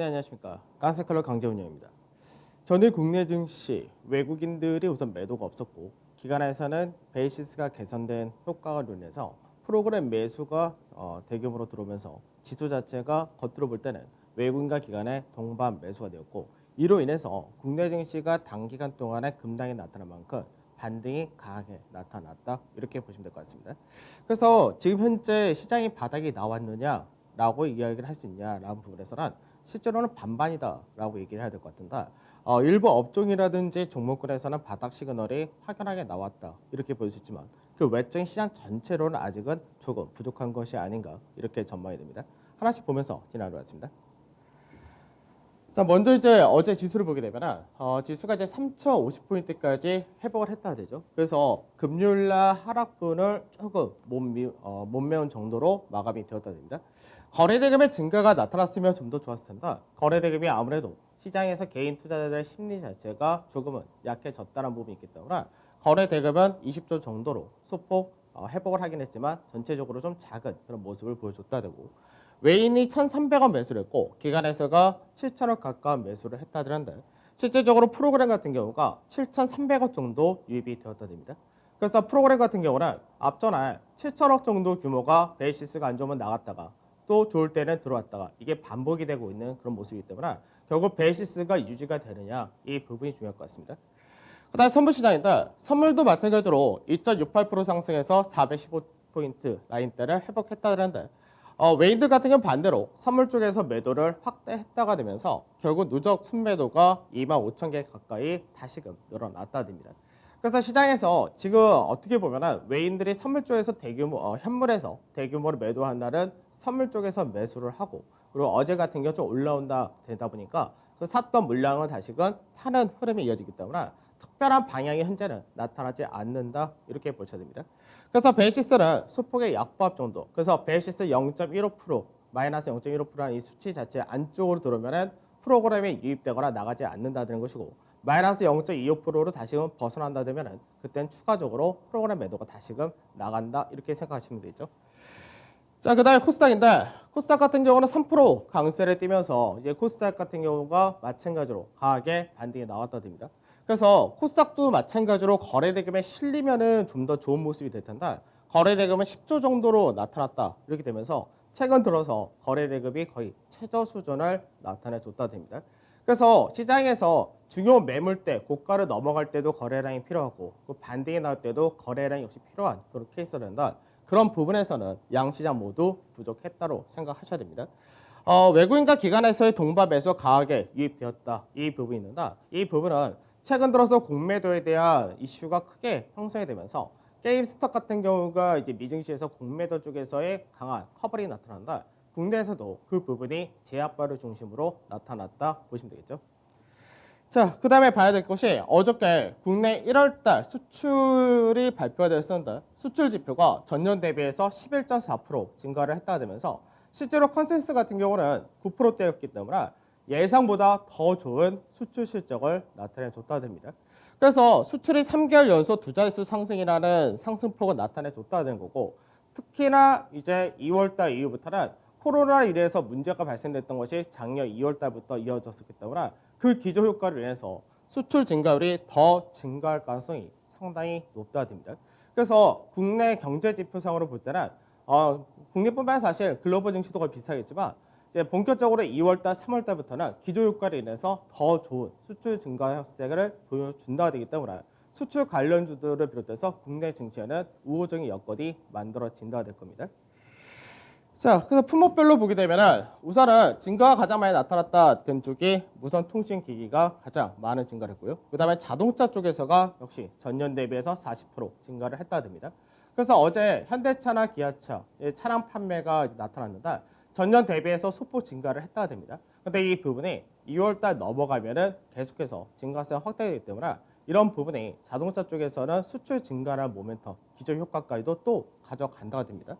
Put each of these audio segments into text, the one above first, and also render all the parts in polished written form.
네, 안녕하십니까. 깐세컬러 강재훈입니다. 전일 국내 증시 외국인들이 우선 매도가 없었고 기관에서는 베이시스가 개선된 효과로 인해서 프로그램 매수가 대규모로 들어오면서 지수 자체가 겉으로 볼 때는 외국인과 기관의 동반 매수가 되었고 이로 인해서 국내 증시가 단기간 동안에 급락이 나타난 만큼 반등이 강하게 나타났다 이렇게 보시면 될 것 같습니다. 그래서 지금 현재 시장이 바닥이 나왔느냐라고 이야기를 할 수 있냐라는 부분에서는 실제로는 반반이다라고 얘기를 해야 될 것 같은데 일부 업종이라든지 종목군에서는 바닥 시그널이 확연하게 나왔다 이렇게 볼 수 있지만 그 외적인 시장 전체로는 아직은 조금 부족한 것이 아닌가 이렇게 전망이 됩니다. 하나씩 보면서 지나가도록 하겠습니다. 자, 먼저 이제 어제 지수를 보게 되면 지수가 이제 3,050포인트까지 회복을 했다 되죠. 그래서 금요일날 하락분을 조금 못 메운 정도로 마감이 되었다 됩니다. 거래대금의 증가가 나타났으면 좀 더 좋았을 텐데 거래대금이 아무래도 시장에서 개인 투자자들의 심리 자체가 조금은 약해졌다는 부분이 있기 때문에 거래대금은 20조 정도로 소폭 회복을 하긴 했지만 전체적으로 좀 작은 그런 모습을 보여줬다 되고 외인이 1,300원 매수를 했고 기관에서가 7,000원 가까운 매수를 했다는데 실제적으로 프로그램 같은 경우가 7,300원 정도 유입이 되었다 됩니다. 그래서 프로그램 같은 경우는 앞전에 7,000억 정도 규모가 베이시스가 안 좋으면 나갔다가 또 좋을 때는 들어왔다가 이게 반복이 되고 있는 그런 모습이기 때문에 결국 베이시스가 유지가 되느냐 이 부분이 중요할 것 같습니다. 그다음 선물 시장인데 선물도 마찬가지로 2.68% 상승해서 415포인트 라인대를 회복했다는데 외인들 같은 경우는 반대로 선물 쪽에서 매도를 확대했다가 되면서 결국 누적 순매도가 25,000개 가까이 다시금 늘어났다 됩니다. 그래서 시장에서 지금 어떻게 보면은 외인들이 선물 쪽에서 대규모 현물에서 대규모로 매도한 날은 선물 쪽에서 매수를 하고 그리고 어제 같은 경우 좀 올라온다 되다 보니까 그 샀던 물량을 다시금 파는 흐름이 이어지기 때문에 특별한 방향이 현재는 나타나지 않는다 이렇게 보셔야 됩니다. 그래서 베이시스는 소폭의 약보합 정도. 그래서 베이시스 0.15% 마이너스 0.15%라는 이 수치 자체 안쪽으로 들어오면은 프로그램에 유입되거나 나가지 않는다는 것이고 마이너스 0.25%로 다시금 벗어난다 되면은 그때는 추가적으로 프로그램 매도가 다시금 나간다 이렇게 생각하시면 되죠. 자, 그다음에 코스닥인데 코스닥 같은 경우는 3% 강세를 띠면서 이제 코스닥 같은 경우가 마찬가지로 강하게 반등이 나왔다 됩니다. 그래서 코스닥도 마찬가지로 거래대금에 실리면은 좀 더 좋은 모습이 될 텐데 거래대금은 10조 정도로 나타났다 이렇게 되면서 최근 들어서 거래대금이 거의 최저 수준을 나타내줬다 됩니다. 그래서 시장에서 중요 매물대 고가를 넘어갈 때도 거래량이 필요하고 그 반등이 나올 때도 거래량이 역시 필요한 그런 케이스라는 그런 부분에서는 양시장 모두 부족했다고 생각하셔야 됩니다. 외국인과 기관에서의 동반 매수 강하게 유입되었다. 이 부분이 있는데 이 부분은 최근 들어서 공매도에 대한 이슈가 크게 형성이 되면서 게임스톱 같은 경우가 이제 미증시에서 공매도 쪽에서의 강한 커버링이 나타난다. 국내에서도 그 부분이 제압바를 중심으로 나타났다 보시면 되겠죠. 자, 그 다음에 봐야 될 것이 어저께 국내 1월달 수출이 발표가 되었었는데 수출 지표가 전년 대비해서 11.4% 증가를 했다 되면서 실제로 컨센서스 같은 경우는 9%대였기 때문에 예상보다 더 좋은 수출 실적을 나타내줬다 됩니다. 그래서 수출이 3개월 연속 두 자릿수 상승이라는 상승폭을 나타내줬다는 거고 특히나 이제 2월달 이후부터는 코로나 인해서 문제가 발생됐던 것이 작년 2월달부터 이어졌었기 때문에 그 기저 효과를 인해서 수출 증가율이 더 증가할 가능성이 상당히 높다 됩니다. 그래서 국내 경제 지표상으로 볼 때는 국내뿐만 아니라 사실 글로벌 증시도 거의 비슷하겠지만 이제 본격적으로 2월달, 3월달부터는 기저 효과를 인해서 더 좋은 수출 증가 확세를 보여준다 되기 때문에 수출 관련주들을 비롯해서 국내 증시에는 우호적인 여건이 만들어진다 될 겁니다. 자, 그래서 품목별로 보게 되면은 우선은 증가가 가장 많이 나타났다 된 쪽이 무선 통신 기기가 가장 많은 증가를 했고요. 그다음에 자동차 쪽에서가 역시 전년 대비해서 40% 증가를 했다 됩니다. 그래서 어제 현대차나 기아차 차량 판매가 나타났는데 전년 대비해서 소폭 증가를 했다 됩니다. 근데 이 부분이 2월달 넘어가면은 계속해서 증가세가 확대되기 때문에 이런 부분이 자동차 쪽에서는 수출 증가라는 모멘텀, 기저 효과까지도 또 가져간다가 됩니다.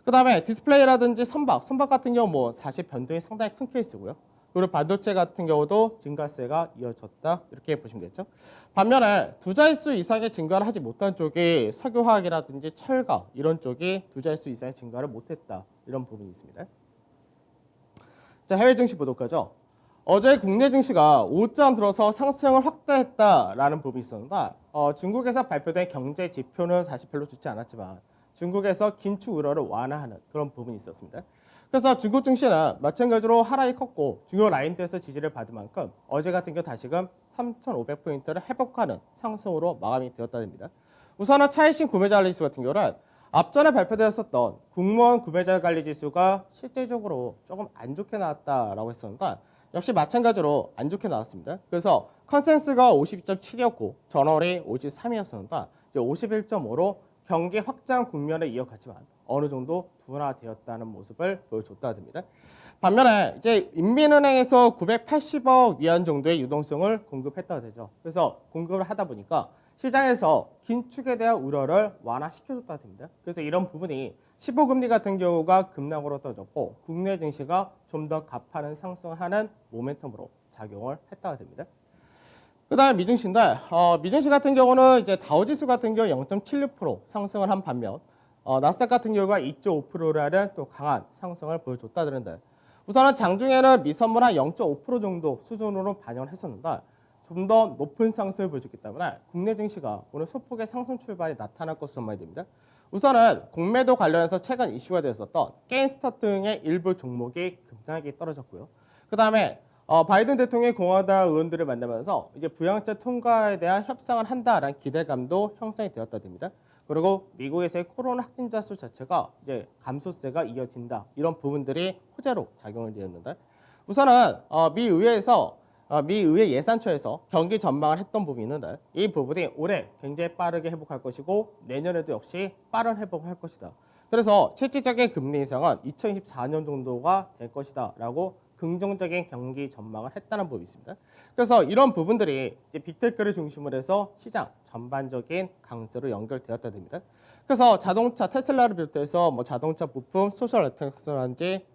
그 다음에 디스플레이라든지 선박 같은 경우 뭐 사실 변동이 상당히 큰 케이스고요. 그리고 반도체 같은 경우도 증가세가 이어졌다 이렇게 보시면 되겠죠. 반면에 두 자릿수 이상의 증가를 하지 못한 쪽이 석유화학이라든지 철강 이런 쪽이 두 자릿수 이상의 증가를 못했다 이런 부분이 있습니다. 자, 해외 증시 보도록 하죠. 어제 국내 증시가 5점 들어서 상승을 확대했다라는 부분이 있었는데 중국에서 발표된 경제 지표는 사실 별로 좋지 않았지만 중국에서 긴축 우려를 완화하는 그런 부분이 있었습니다. 그래서 중국 증시는 마찬가지로 하락이 컸고 중요 라인대에서 지지를 받은 만큼 어제 같은 경우 다시금 3,500포인트를 회복하는 상승으로 마감이 되었다입니다. 우선은 차익신 구매자 관리 지수 같은 경우는 앞전에 발표되었었던 국무원 구매자 관리 지수가 실제적으로 조금 안 좋게 나왔다라고 했었는데 역시 마찬가지로 안 좋게 나왔습니다. 그래서 컨센서스가 52.7이었고 전월이 53이었었는데 이제 51.5로 경기 확장 국면을 이어갔지만 어느 정도 둔화되었다는 모습을 보여줬다 됩니다. 반면에 이제 인민은행에서 980억 위안 정도의 유동성을 공급했다고 되죠. 그래서 공급을 하다 보니까 시장에서 긴축에 대한 우려를 완화시켜줬다 됩니다. 그래서 이런 부분이 15금리 같은 경우가 급락으로 떨어졌고 국내 증시가 좀 더 가파른 상승하는 모멘텀으로 작용을 했다고 됩니다. 그다음 미증시인데 미증시 같은 경우는 이제 다우지수 같은 경우 0.76% 상승을 한 반면 나스닥 같은 경우가 2.5%라는 또 강한 상승을 보여줬다는데 우선은 장중에는 미선물 한 0.5% 정도 수준으로 반영을 했었는데 좀 더 높은 상승을 보여줬기 때문에 국내 증시가 오늘 소폭의 상승 출발이 나타날 것으로 전망이 됩니다. 우선은 공매도 관련해서 최근 이슈가 되었었던 게임스탑 등의 일부 종목이 급락이 떨어졌고요. 그 다음에 바이든 대통령이 공화당 의원들을 만나면서 이제 부양책 통과에 대한 협상을 한다라는 기대감도 형성이 되었다 됩니다. 그리고 미국에서의 코로나 확진자 수 자체가 이제 감소세가 이어진다 이런 부분들이 호재로 작용을 되었는데 우선은 미 의회 예산처에서 경기 전망을 했던 부분이 있는데 이 부분이 올해 굉장히 빠르게 회복할 것이고 내년에도 역시 빠른 회복을 할 것이다. 그래서 실질적인 금리 인상은 2024년 정도가 될 것이다 라고 긍정적인 경기 전망을 했다는 부분이 있습니다. 그래서 이런 부분들이 이제 빅테크를 중심으로 해서 시장 전반적인 강세로 연결되었다 됩니다. 그래서 자동차 테슬라를 비롯해서 뭐 자동차 부품, 소셜 네트워크라든지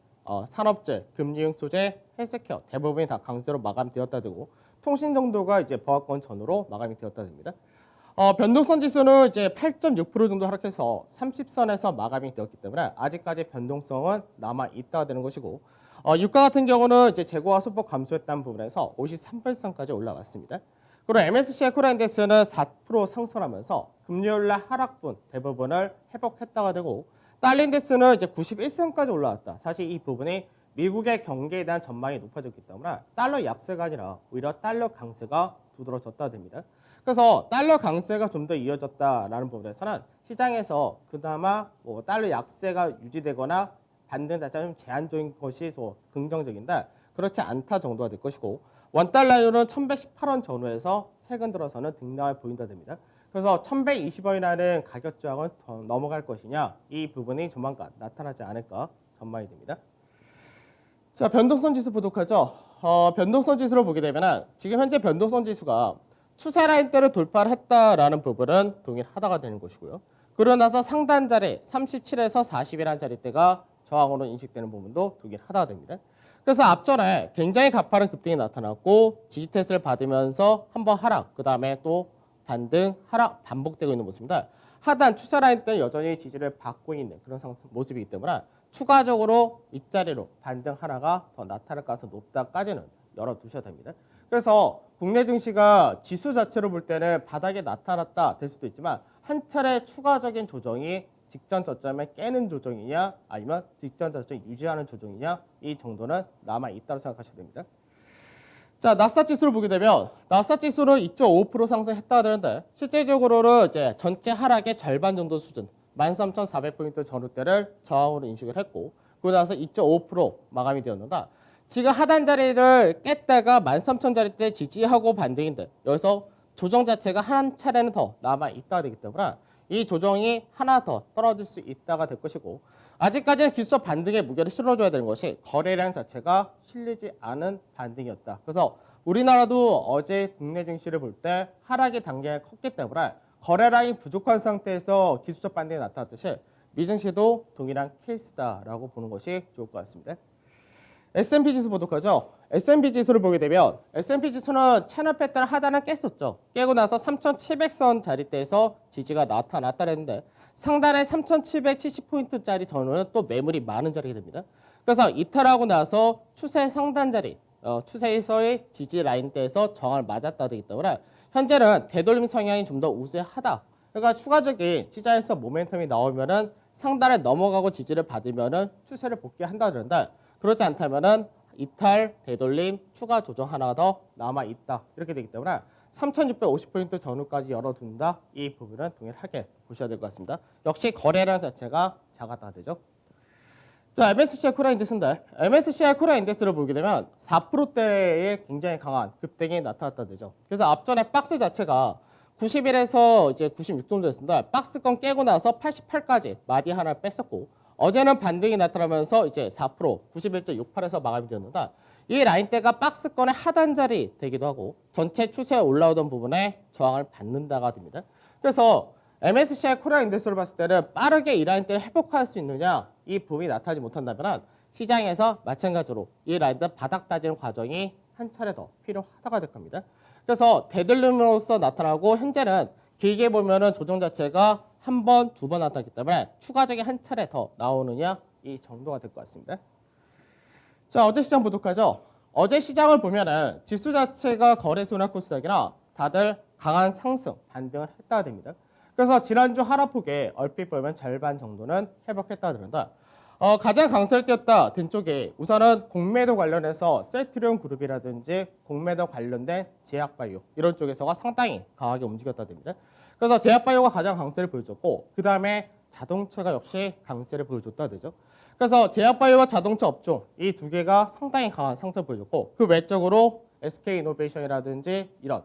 산업재, 금융 소재, 헬스케어 대부분이 다 강세로 마감되었다 되고 통신 정도가 이제 보합권 전후로 마감이 되었다 됩니다. 변동성 지수는 이제 8.6% 정도 하락해서 30선에서 마감이 되었기 때문에 아직까지 변동성은 남아 있다 되는 것이고 유가 같은 경우는 이제 재고가 소폭 감소했다는 부분에서 53%까지 올라왔습니다. 그리고 MSCI 코리아인덱스는 4% 상승하면서 금요일날 하락분 대부분을 회복했다가 되고 달러인덱스는 이제 91선까지 올라왔다. 사실 이 부분이 미국의 경기에 대한 전망이 높아졌기 때문에 달러 약세가 아니라 오히려 달러 강세가 두드러졌다 됩니다. 그래서 달러 강세가 좀 더 이어졌다라는 부분에서는 시장에서 그나마 뭐 달러 약세가 유지되거나 반등 자체가 좀 제한적인 것이 더 긍정적인데 그렇지 않다 정도가 될 것이고 원달러율은 1118원 전후에서 최근 들어서는 등락을 보인다 됩니다. 그래서 1120원이라는 가격 저항은 더 넘어갈 것이냐 이 부분이 조만간 나타나지 않을까 전망이 됩니다. 자, 변동성 지수 보도록 하죠. 변동성 지수를 보게 되면 지금 현재 변동성 지수가 추세 라인대를 돌파를 했다라는 부분은 동일하다가 되는 것이고요. 그러고 나서 상단 자리 37에서 40이라는 자리대가 저항으로 인식되는 부분도 동일하다가 됩니다. 그래서 앞전에 굉장히 가파른 급등이 나타났고 지지 테스트를 받으면서 한번 하락, 그 다음에 또 반등, 하락 반복되고 있는 모습입니다. 하단 추세 라인 때는 여전히 지지를 받고 있는 그런 모습이기 때문에 추가적으로 윗자리로 반등 하나가 더 나타날 가능성이 높다까지는 열어두셔야 됩니다. 그래서 국내 증시가 지수 자체로 볼 때는 바닥에 나타났다 될 수도 있지만 한 차례 추가적인 조정이 직전 저점에 깨는 조정이냐 아니면 직전 저점 유지하는 조정이냐 이 정도는 남아 있다고 생각하셔야 됩니다. 자, 나스닥 지수를 보게 되면 나스닥 지수는 2.5% 상승했다 되는데 실제적으로는 이제 전체 하락의 절반 정도 수준 13,400포인트 전후대를 저항으로 인식을 했고 그러고 나서 2.5% 마감이 되었는데 지금 하단 자리를 깼다가 13,000자리대 지지하고 반등인데 여기서 조정 자체가 한 차례는 더 남아 있다 되기 때문에 이 조정이 하나 더 떨어질 수 있다가 될 것이고 아직까지는 기술적 반등에 무게를 실어줘야 되는 것이 거래량 자체가 실리지 않은 반등이었다. 그래서 우리나라도 어제 국내 증시를 볼 때 하락의 단계가 컸기 때문에 거래량이 부족한 상태에서 기술적 반등이 나타났듯이 미증시도 동일한 케이스다라고 보는 것이 좋을 것 같습니다. S&P 지수 보도록 하죠. S&P 지수를 보게 되면 S&P 지수는 채널 패턴 하단을 깼었죠. 깨고 나서 3,700선 자리대에서 지지가 나타났다 했는데 상단에 3,770포인트짜리 전후는 또 매물이 많은 자리가 됩니다. 그래서 이탈하고 나서 추세 상단 자리 추세에서의 지지 라인대에서 저항을 맞았다 되기 때문에 현재는 되돌림 성향이 좀 더 우세하다. 그러니까 추가적인 시장에서 모멘텀이 나오면은 상단에 넘어가고 지지를 받으면은 추세를 복귀한다 그런데 그렇지 않다면은 이탈, 되돌림, 추가 조정 하나가 더 남아 있다. 이렇게 되기 때문에 3,650포인트 전후까지 열어둔다. 이 부분은 동일하게 보셔야 될 것 같습니다. 역시 거래량 자체가 작았다 되죠. 자, MSCI 코리아 인덱스인데 MSCI 코리아 인덱스를 보게 되면 4%대의 굉장히 강한 급등이 나타났다 되죠. 그래서 앞전에 박스 자체가 90일에서 이제 96 정도였습니다. 박스권 깨고 나서 88까지 마디 하나 뺐었고 어제는 반등이 나타나면서 이제 4% 91.68에서 마감이 되었는데 이 라인대가 박스권의 하단 자리 되기도 하고 전체 추세에 올라오던 부분에 저항을 받는다가 됩니다. 그래서 MSCI 코리아 인덱스를 봤을 때는 빠르게 이 라인대를 회복할 수 있느냐 이 부분이 나타나지 못한다면 시장에서 마찬가지로 이 라인대 바닥 다지는 과정이 한 차례 더 필요하다가 될 겁니다. 그래서 되돌림으로써 나타나고 현재는 길게 보면은 조정 자체가 한 번, 두 번 나타났기 때문에 추가적인 한 차례 더 나오느냐 이 정도가 될 것 같습니다. 자, 어제 시장 보도록 하죠. 어제 시장을 보면은 지수 자체가 거래소나 코스닥이나 다들 강한 상승, 반등을 했다가 됩니다. 그래서 지난주 하락폭에 얼핏 보면 절반 정도는 회복했다가 됩니다. 가장 강세를 띄었다 된 쪽에 우선은 공매도 관련해서 셀트리온 그룹이라든지 공매도 관련된 제약바이오 이런 쪽에서가 상당히 강하게 움직였다 됩니다. 그래서 제약바이오가 가장 강세를 보여줬고 그 다음에 자동차가 역시 강세를 보여줬다 되죠. 그래서 제약바이오와 자동차 업종 이 두 개가 상당히 강한 상승을 보여줬고 그 외적으로 SK이노베이션이라든지 이런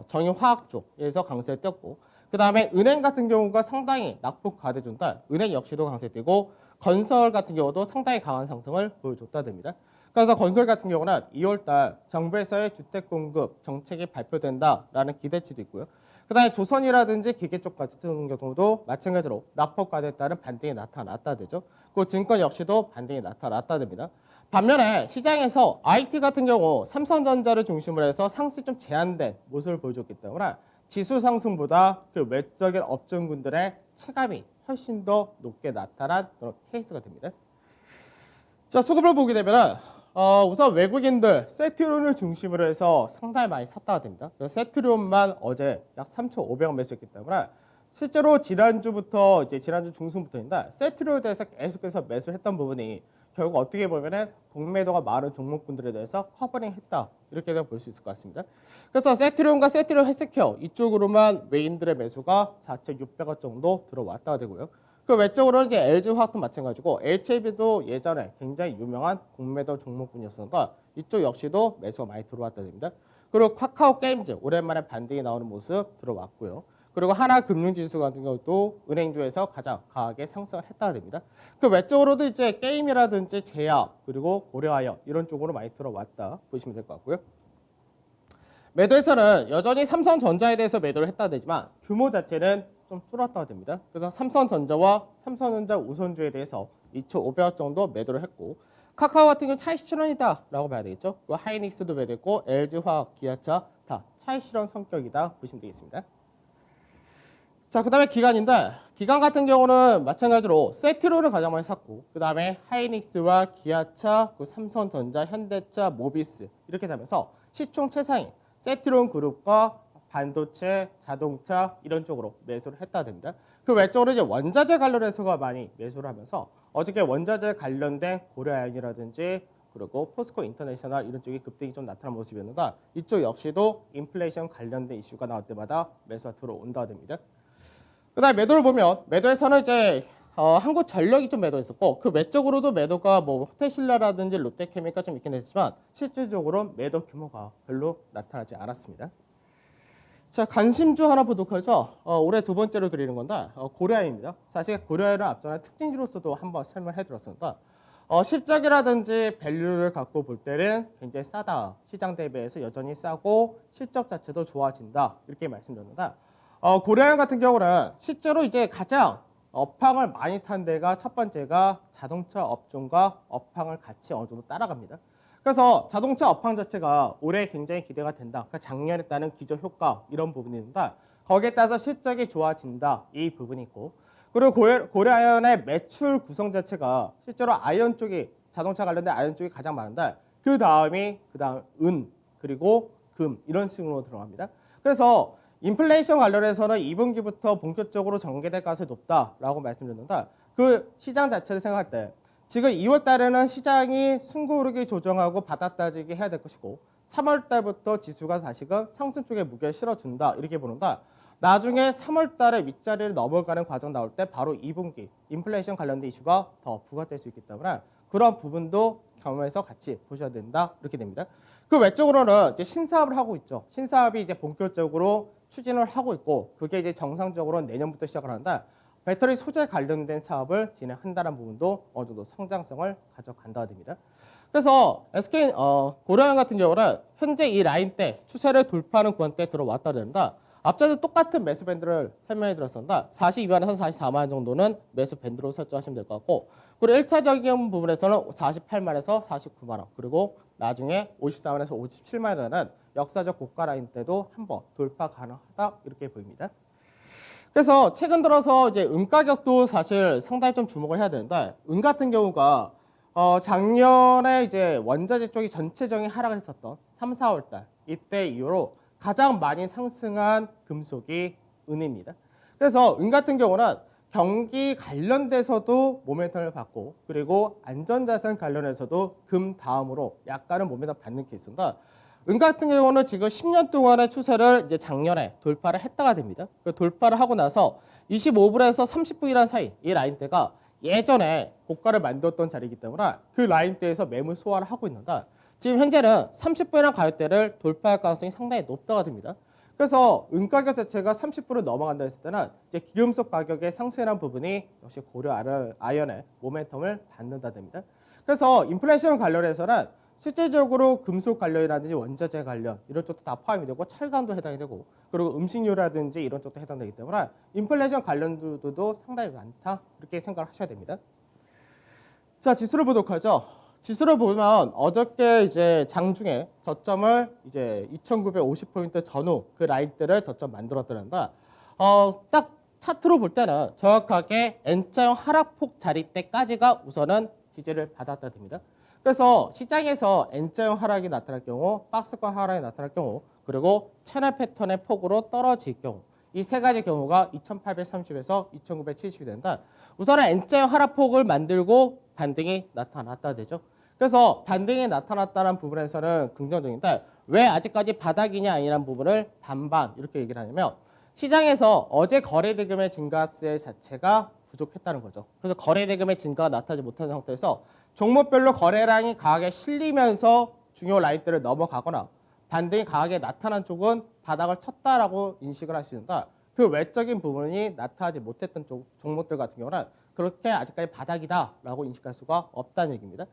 정유화학 쪽에서 강세를 띄었고 그 다음에 은행 같은 경우가 상당히 낙폭 가대준다. 은행 역시도 강세 띄고 건설 같은 경우도 상당히 강한 상승을 보여줬다 됩니다. 그래서 건설 같은 경우는 2월달 정부에서의 주택 공급 정책이 발표된다라는 기대치도 있고요. 그다음에 조선이라든지 기계 쪽 같은 경우도 마찬가지로 낙폭 가대에 따른 반등이 나타났다 되죠. 그 증권 역시도 반등이 나타났다 됩니다. 반면에 시장에서 IT 같은 경우 삼성전자를 중심으로 해서 상승이 좀 제한된 모습을 보여줬기 때문에 지수 상승보다 그 외적인 업종군들의 체감이 훨씬 더 높게 나타난 그런 케이스가 됩니다. 자, 수급을 보게 되면 우선 외국인들 세트론을 중심으로 해서 상당히 많이 샀다가 됩니다. 세트론만 어제 약 3,500원 매수했기 때문에 실제로 지난주부터 이제 지난주 중순부터인데 세트론에 대해서 계속해서 매수를 했던 부분이 결국 어떻게 보면은 공매도가 많은 종목군들에 대해서 커버링했다 이렇게 볼 수 있을 것 같습니다. 그래서 세트론과 세트론 헬스케어 이쪽으로만 외인들의 매수가 4,600원 정도 들어왔다가 되고요. 그 외적으로는 이제 LG화학도 마찬가지고 HAB도 예전에 굉장히 유명한 공매도 종목군이었으니까 이쪽 역시도 매수가 많이 들어왔다 됩니다. 그리고 카카오 게임즈 오랜만에 반등이 나오는 모습 들어왔고요. 그리고 하나금융지수 같은 경우도 은행주에서 가장 강하게 상승을 했다가 됩니다. 그 외적으로도 이제 게임이라든지 제약 그리고 고려아연 이런 쪽으로 많이 들어왔다 보시면 될 것 같고요. 매도에서는 여전히 삼성전자에 대해서 매도를 했다 되지만 규모 자체는 좀 줄었다가 됩니다. 그래서 삼성전자와 삼성전자 우선주에 대해서 2,500원 정도 매도를 했고 카카오 같은 경우 차익 실현이다라고 봐야 되겠죠. 또 하이닉스도 매도했고 LG화학, 기아차 다 차익 실현 성격이다 보시면 되겠습니다. 자, 그 다음에 기관인데 기관 같은 경우는 마찬가지로 세트론을 가장 많이 샀고 그 다음에 하이닉스와 기아차, 삼성전자, 현대차, 모비스 이렇게 되면서 시총 최상위 세트론 그룹과 반도체, 자동차 이런 쪽으로 매수를 했다 됩니다. 그 외적으로 이제 원자재 관련해서가 많이 매수를 하면서 어저께 원자재 관련된 고려아연이라든지 그리고 포스코 인터내셔널 이런 쪽이 급등이 좀 나타난 모습이었는데 이쪽 역시도 인플레이션 관련된 이슈가 나올 때마다 매수가 들어온다 됩니다. 그다음에 매도를 보면 매도에서는 이제 한국전력이 좀 매도했었고 그 외적으로도 매도가 뭐 호텔신라라든지 롯데케미가 좀 있긴 했지만 실질적으로 매도 규모가 별로 나타나지 않았습니다. 자, 관심주 하나 보도록 하죠. 올해 두 번째로 드리는 건데 고려아연입니다. 사실 고려아연은 앞전에 특징주로서도 한번 설명을 해드렸습니다. 실적이라든지 밸류를 갖고 볼 때는 굉장히 싸다. 시장 대비해서 여전히 싸고 실적 자체도 좋아진다. 이렇게 말씀드렸는데 고려아연 같은 경우는 실제로 이제 가장 업황을 많이 탄 데가 첫 번째가 자동차 업종과 업황을 같이 어느 정도 따라갑니다. 그래서 자동차 업황 자체가 올해 굉장히 기대가 된다. 그러니까 작년에 따른 기저 효과 이런 부분이 있는데 거기에 따라서 실적이 좋아진다. 이 부분이 있고 그리고 고려아연의 매출 구성 자체가 실제로 아이언 쪽이 자동차 관련된 아이언 쪽이 가장 많은데 그 다음 은, 그리고 금 이런 식으로 들어갑니다. 그래서 인플레이션 관련해서는 2분기부터 본격적으로 전개될 가능성이 높다라고 말씀드렸는데 그 시장 자체를 생각할 때 지금 2월 달에는 시장이 숨고르기 조정하고 바닥 따지기 해야 될 것이고 3월 달부터 지수가 다시금 상승 쪽에 무게를 실어준다 이렇게 보는데 나중에 3월 달에 윗자리를 넘어가는 과정 나올 때 바로 2분기 인플레이션 관련된 이슈가 더 부각될 수 있기 때문에 그런 부분도 경험해서 같이 보셔야 된다 이렇게 됩니다. 그 외적으로는 이제 신사업을 하고 있죠. 신사업이 이제 본격적으로 추진을 하고 있고 그게 이제 정상적으로 내년부터 시작을 한다. 배터리 소재 관련된 사업을 진행한다는 부분도 어느 정도 성장성을 가져간다가 됩니다. 그래서 SK 고려형 같은 경우는 현재 이 라인대 추세를 돌파하는 구간대 들어왔다 된다. 앞전에 똑같은 매수 밴드를 설명해 드렸었는데 42만에서 44만 정도는 매수 밴드로 설정하시면 될 것 같고 그리고 1차적인 부분에서는 48만에서 49만 원 그리고 나중에 54만에서 57만 원은 역사적 고가 라인 때도 한번 돌파 가능하다 이렇게 보입니다. 그래서 최근 들어서 이제 은 가격도 사실 상당히 좀 주목을 해야 되는데 은 같은 경우가 작년에 이제 원자재 쪽이 전체적인 하락을 했었던 3, 4월 달 이때 이후로 가장 많이 상승한 금속이 은입니다. 그래서 은 같은 경우는 경기 관련돼서도 모멘텀을 받고 그리고 안전자산 관련해서도 금 다음으로 약간은 모멘텀 받는 케이스인가. 은 같은 경우는 지금 10년 동안의 추세를 이제 작년에 돌파를 했다가 됩니다. 그 돌파를 하고 나서 25불에서 30불이라는 사이 이 라인대가 예전에 고가를 만들었던 자리이기 때문에 그 라인대에서 매물 소화를 하고 있는데 지금 현재는 30불이라는 가격대를 돌파할 가능성이 상당히 높다가 됩니다. 그래서 은 가격 자체가 30불을 넘어간다 했을 때는 이제 기금속 가격의 상승이라는 부분이 역시 고려 아연의 모멘텀을 받는다 됩니다. 그래서 인플레이션 관련해서는 실제적으로 금속 관련이라든지 원자재 관련 이런 쪽도 다 포함이 되고 철강도 해당이 되고 그리고 음식료라든지 이런 쪽도 해당되기 때문에 인플레이션 관련주도 상당히 많다 이렇게 생각을 하셔야 됩니다. 자, 지수를 보도록 하죠. 지수를 보면 어저께 이제 장중에 저점을 이제 2,950포인트 전후 그 라인대를 저점 만들었더란다. 딱 차트로 볼 때는 정확하게 N자형 하락폭 자리대까지가 우선은 지지를 받았다 됩니다. 그래서 시장에서 N자형 하락이 나타날 경우, 박스권 하락이 나타날 경우, 그리고 채널 패턴의 폭으로 떨어질 경우 이 세 가지 경우가 2,830에서 2,970이 된다. 우선은 N자형 하락폭을 만들고 반등이 나타났다 되죠. 그래서 반등이 나타났다는 부분에서는 긍정적인데 왜 아직까지 바닥이냐 아니라는 부분을 반반 이렇게 얘기를 하냐면 시장에서 어제 거래대금의 증가세 자체가 부족했다는 거죠. 그래서 거래대금의 증가가 나타나지 못하는 상태에서 종목별로 거래량이 강하게 실리면서 중요 라인대를 넘어가거나 반등이 강하게 나타난 쪽은 바닥을 쳤다라고 인식을 할 수 있는데 그 외적인 부분이 나타나지 못했던 종목들 같은 경우는 그렇게 아직까지 바닥이다라고 인식할 수가 없다는 얘기입니다.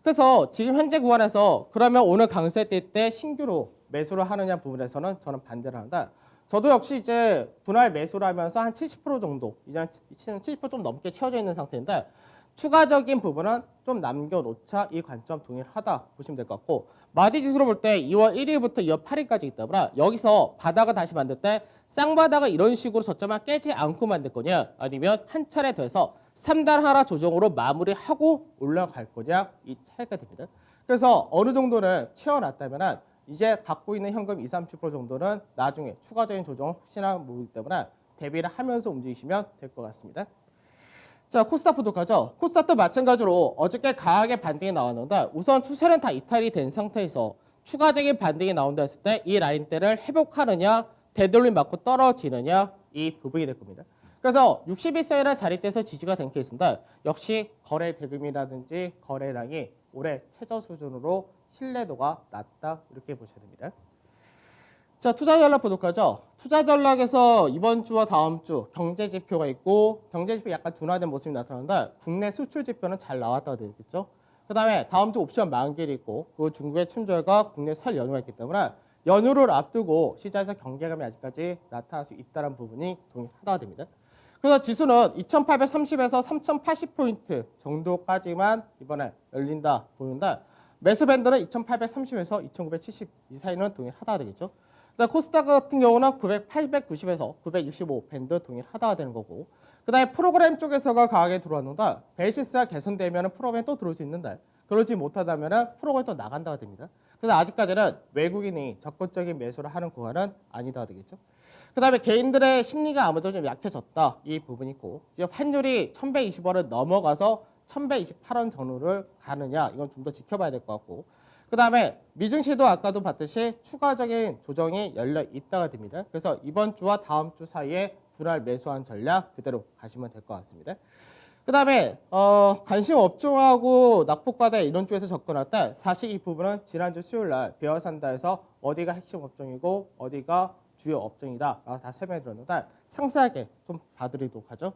그래서 지금 현재 구간에서 그러면 오늘 강세 때 신규로 매수를 하느냐 부분에서는 저는 반대를 한다. 저도 역시 이제 분할 매수를 하면서 한 70% 정도, 이제 70%좀 넘게 채워져 있는 상태인데 추가적인 부분은 좀 남겨놓자 이 관점 동일하다 보시면 될 것 같고 마디 지수로 볼 때 2월 1일부터 2월 8일까지이기 때문에 여기서 바닥을 다시 만들 때 쌍바닥을 이런 식으로 저점을 깨지 않고 만들 거냐 아니면 한 차례 더해서 3단 하락 조정으로 마무리하고 올라갈 거냐 이 차이가 됩니다. 그래서 어느 정도는 채워놨다면 이제 갖고 있는 현금 20, 30% 정도는 나중에 추가적인 조정 혹시나 모르기 때문에 대비를 하면서 움직이시면 될 것 같습니다. 자, 코스닥 보도록 하죠. 코스닥도 마찬가지로 어저께 강하게 반등이 나왔는데 우선 추세는 다 이탈이 된 상태에서 추가적인 반등이 나온다 했을 때 이 라인대를 회복하느냐 되돌림 맞고 떨어지느냐 이 부분이 될 겁니다. 그래서 61선이라는 자리대에서 지지가 된 케이스인데 역시 거래 대금이라든지 거래량이 올해 최저 수준으로 신뢰도가 낮다 이렇게 보셔야 됩니다. 자, 투자 전략 보도록 하죠. 투자 전략에서 이번 주와 다음 주 경제 지표가 있고 경제 지표 약간 둔화된 모습이 나타나는데 국내 수출 지표는 잘 나왔다고 되겠죠. 그다음에 다음 주 옵션 만기일이 있고 그 중국의 춘절과 국내 설 연휴가 있기 때문에 연휴를 앞두고 시장에서 경계감이 아직까지 나타날 수 있다는 부분이 동일하다고 됩니다. 그래서 지수는 2,830에서 3,080포인트 정도까지만 이번에 열린다 보는데 매수 밴드는 2,830에서 2,970 이 사이는 동일하다 되겠죠. 코스닥 같은 경우는 890에서 965 밴드 동일하다 되는 거고 그다음에 프로그램 쪽에서가 강하게 들어왔는데 베이시스가 개선되면 프로그램 또 들어올 수 있는데 그러지 못하다면 프로그램이 또 나간다가 됩니다. 그래서 아직까지는 외국인이 적극적인 매수를 하는 구간은 아니다 되겠죠. 그다음에 개인들의 심리가 아무래도 좀 약해졌다 이 부분이 있고 이제 환율이 1120원을 넘어가서 1128원 전후를 가느냐 이건 좀 더 지켜봐야 될 것 같고 그다음에 미증시도 아까도 봤듯이 추가적인 조정이 열려 있다가 됩니다. 그래서 이번 주와 다음 주 사이에 분할 매수한 전략 그대로 가시면 될 것 같습니다. 그다음에 관심 업종하고 낙폭과대 이런 쪽에서 접근할 때 사실 이 부분은 지난주 수요일 날 베어 산다에서 어디가 핵심 업종이고 어디가 주요 업종이다 다 설명해 드렸는데 상세하게 좀 봐드리도록 하죠.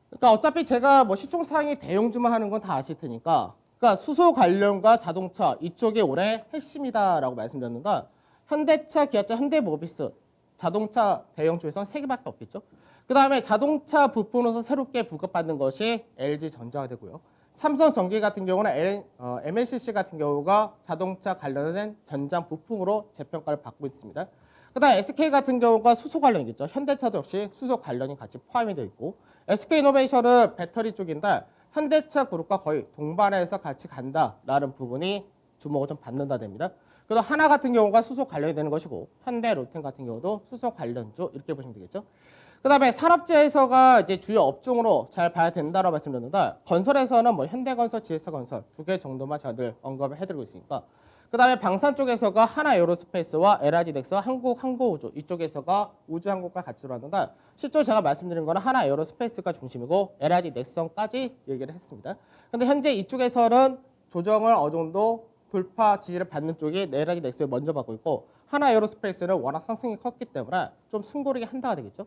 그러니까 어차피 제가 뭐 시총 상위 대형주만 하는 건 다 아실 테니까 그러니까 수소 관련과 자동차 이쪽이 올해 핵심이다라고 말씀드렸는데 현대차, 기아차, 현대모비스 자동차 대형주에서는 3개밖에 없겠죠. 그 다음에 자동차 부품으로서 새롭게 부급받는 것이 LG전자가 되고요. 삼성전기 같은 경우는 MLCC 같은 경우가 자동차 관련된 전장 부품으로 재평가를 받고 있습니다. 그 다음에 SK 같은 경우가 수소 관련이겠죠. 현대차도 역시 수소 관련이 같이 포함이 되어 있고 SK이노베이션은 배터리 쪽인데 현대차 그룹과 거의 동반해서 같이 간다라는 부분이 주목을 좀 받는다 됩니다. 그래서 하나 같은 경우가 수소 관련이 되는 것이고 현대, 롯데 같은 경우도 수소 관련주 이렇게 보시면 되겠죠. 그다음에 산업재해서가 이제 주요 업종으로 잘 봐야 된다고 말씀드렸는데 건설에서는 뭐 현대건설, GS건설 2개 정도만 제가 늘 언급을 해드리고 있으니까 그다음에 방산 쪽에서가 하나 에어로스페이스와 LRG넥스 한국항공우주 이쪽에서가 우주항공과 같이 들어왔는데 실제로 제가 말씀드린 거는 하나 에어로스페이스가 중심이고 LRG넥슨까지 얘기를 했습니다. 근데 현재 이쪽에서는 조정을 어느 정도 돌파 지지를 받는 쪽이 LRG넥슨을 먼저 받고 있고 하나 에어로스페이스는 워낙 상승이 컸기 때문에 좀 숨고르게 한다가 되겠죠.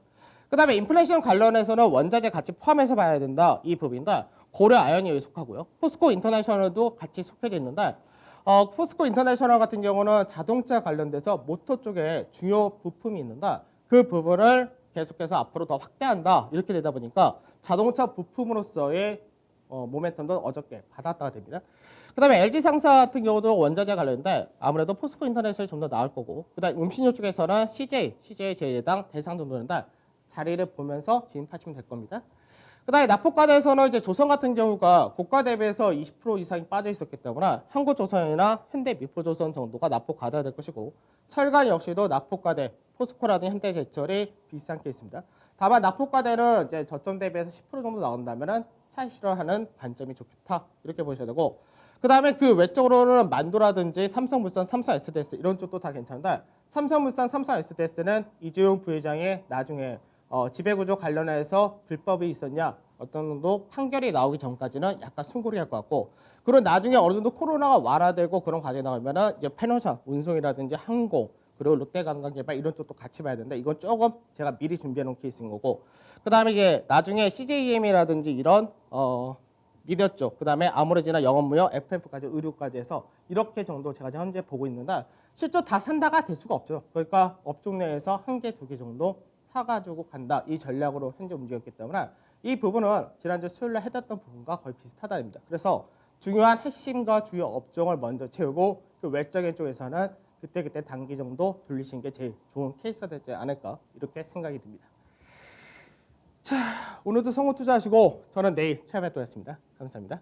그다음에 인플레이션 관련해서는 원자재 같이 포함해서 봐야 된다 이 부분인데 고려 아연이 속하고요. 포스코 인터내셔널도 같이 속해져 있는데 포스코 인터내셔널 같은 경우는 자동차 관련돼서 모터 쪽에 중요 부품이 있는데 그 부분을 계속해서 앞으로 더 확대한다 이렇게 되다 보니까 자동차 부품으로서의 모멘텀도 어저께 받았다가 됩니다. 그다음에 LG상사 같은 경우도 원자재 관련인데 아무래도 포스코 인터내셔널이 좀 더 나을 거고 그다음 음식료 쪽에서는 CJ 제일당 대상 정도인데 자리를 보면서 진입하시면 될 겁니다. 그다음에 납폭과대에서는 이제 조선 같은 경우가 고가 대비해서 20% 이상이 빠져 있었기 때문에 한국조선이나 현대미포조선 정도가 납폭과대가 될 것이고 철강 역시도 납폭과대 포스코라든 현대제철이 비슷한 케이스입니다. 다만 납폭과대는 이제 저점 대비해서 10% 정도 나온다면은 차익 실현하는 관점이 좋겠다 이렇게 보셔야 되고 그다음에 그 외적으로는 만도라든지 삼성물산, 삼성 SDS 이런 쪽도 다 괜찮은데 삼성물산, 삼성 SDS는 이재용 부회장이 나중에 지배구조 관련해서 불법이 있었냐 어떤 정도 판결이 나오기 전까지는 약간 숨고르게 할 것 같고 그리고 나중에 어느 정도 코로나가 완화되고 그런 과정이 나오면은 이제 패널차 운송이라든지 항공 그리고 롯데관광개발 이런 쪽도 같이 봐야 되는데 이건 조금 제가 미리 준비해 놓은 케이스인 거고 그다음에 이제 나중에 CJEM이라든지 이런 미디어 쪽 그다음에 아모레지나 영업무역 FM까지 의료까지 해서 이렇게 정도 제가 현재 보고 있는데 실제 다 산다가 될 수가 없죠. 그러니까 업종 내에서 한 개, 두 개 정도 사가지고 간다 이 전략으로 현재 움직였기 때문에 이 부분은 지난주 수요일에 해뒀던 부분과 거의 비슷하다입니다. 그래서 중요한 핵심과 주요 업종을 먼저 채우고 그 외적인 쪽에서는 그때 단기 정도 돌리시는 게 제일 좋은 케이스가 되지 않을까 이렇게 생각이 듭니다. 자, 오늘도 성공 투자하시고 저는 내일 촬영에 또 했습니다. 감사합니다.